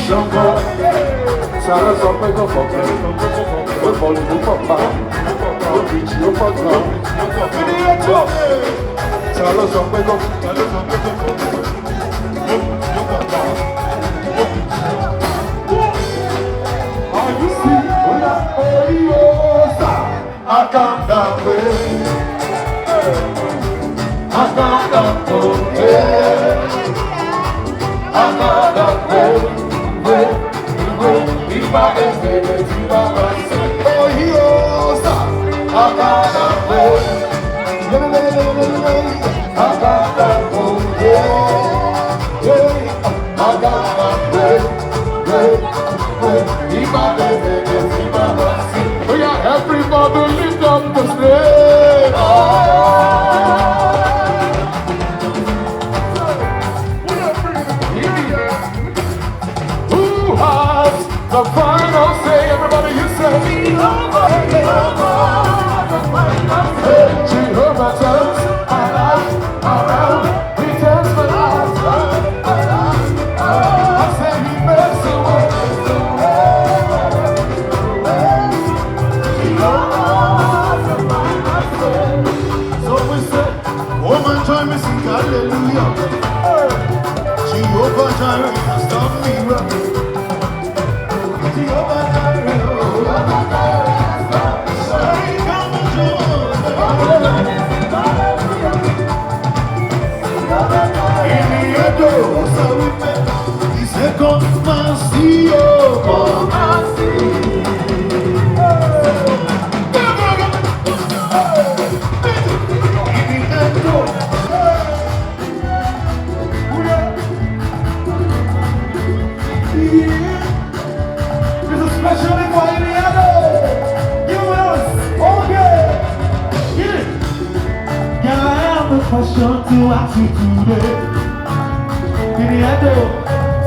Jombo, Sarah Zombego Fokker, we're falling to Papa, we're reaching your partner. Sarah Zombego, I can't that way. I can't that way. I can't that way. If I can say that you are my son, oh, he owes I can't that way. I can't that way. I can't that way. If I can say that you are my son. Oh yeah, everybody lift up the slave. Who has the final say? Everybody, you say. Jehovah turns around. He turns my life around. I say he makes a way. Join me, sing hallelujah. Jehovah Jireh has done me well. Jehovah Jireh, Jehovah Jireh has done me well. Come on, Jehovah. In the echo, so we met. He said, come and see, oh, come and see. In the echo. Especially for Iyabo. Give us, okay. Get it. Yeah, I have a question to ask you today. Iyabo,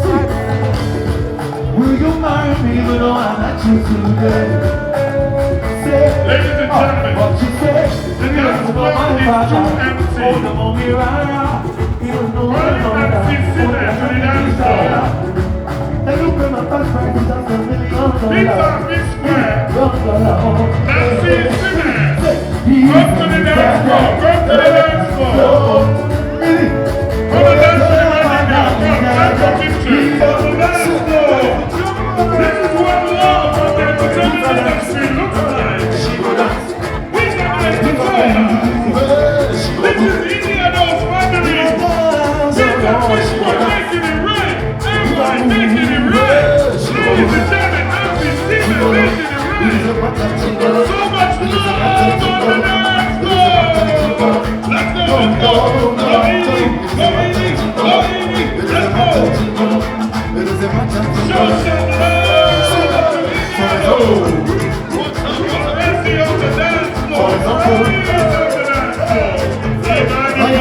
see, will you marry me even though I met you today? Say, ladies and gentlemen, what you say? The dance floor is too empty. Oh, the mommy right now. Even though I know that. Hey, you bring my first friend, just $1 million. Big Big Square. Nancy Simmons. Come to the dance floor. Come to the dance floor. Come and dance to the wedding girl. Come, take a picture. Come to the dance floor. This is what love from the entertainment industry looks like. We can make it better. This is Iyabo's family. Big Fish for making it right. Everybody making it right. Ladies and gentlemen, Nancy Simmons making it right. So much love on the dance floor. Let's go, let's go. Go easy, go easy, go easy. Let's go. Show some love to Iyabo. What's up, Nancy on the dance floor? Nancy on the dance floor. Say, man,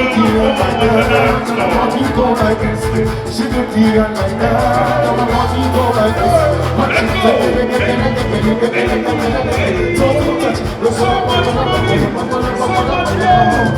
you go on the dance floor. She could be on my dad. I want to go like this. So much money, so much love.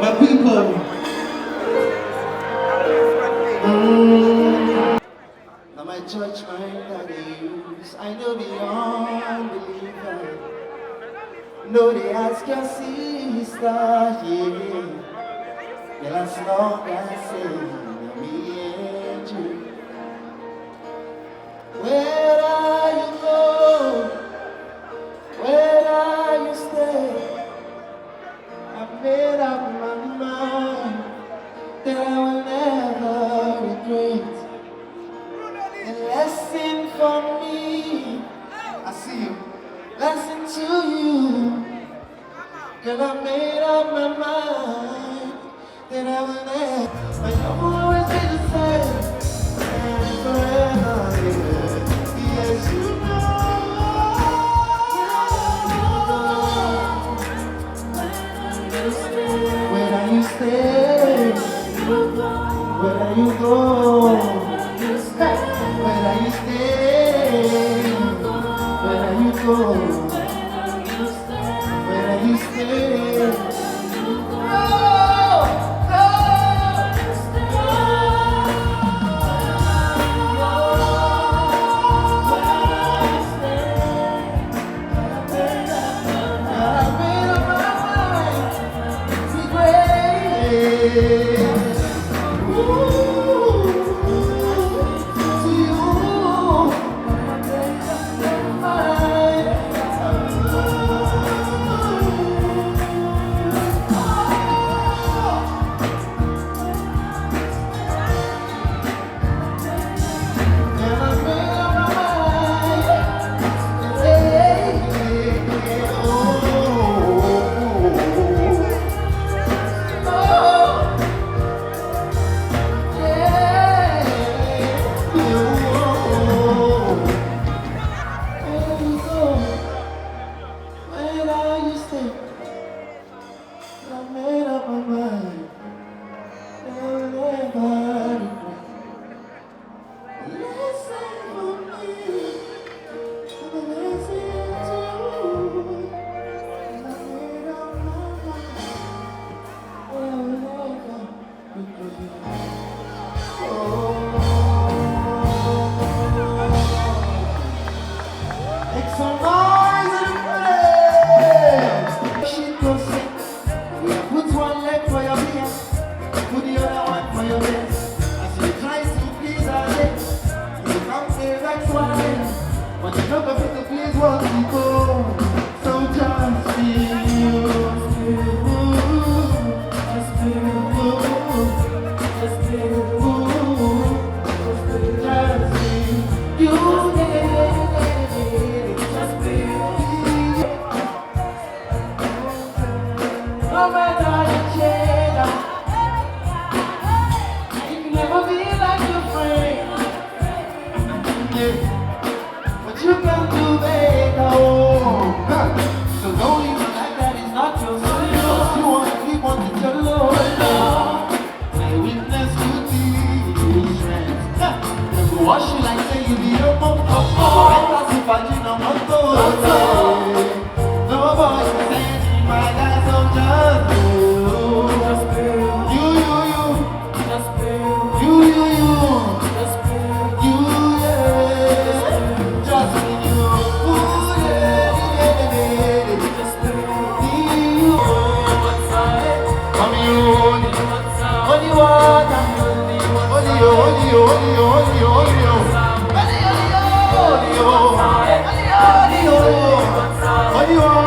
My people, now my church mind that they use, I know beyond believer. No, they ask your sister, yeah. Well, as long as I say, me and you. Where are you go? Where are you stay? I've made up my mind that I will never regret. A lesson for me I made up my mind that I will never, but you'll always be the same, and forever, yeah. Yes, you know. Where are you stay? Where are you go? Where are you stay? Where are you go? Where are you stay? What should I say? You be your mom. Nobody saying my last of just you, yeah. Just you, Only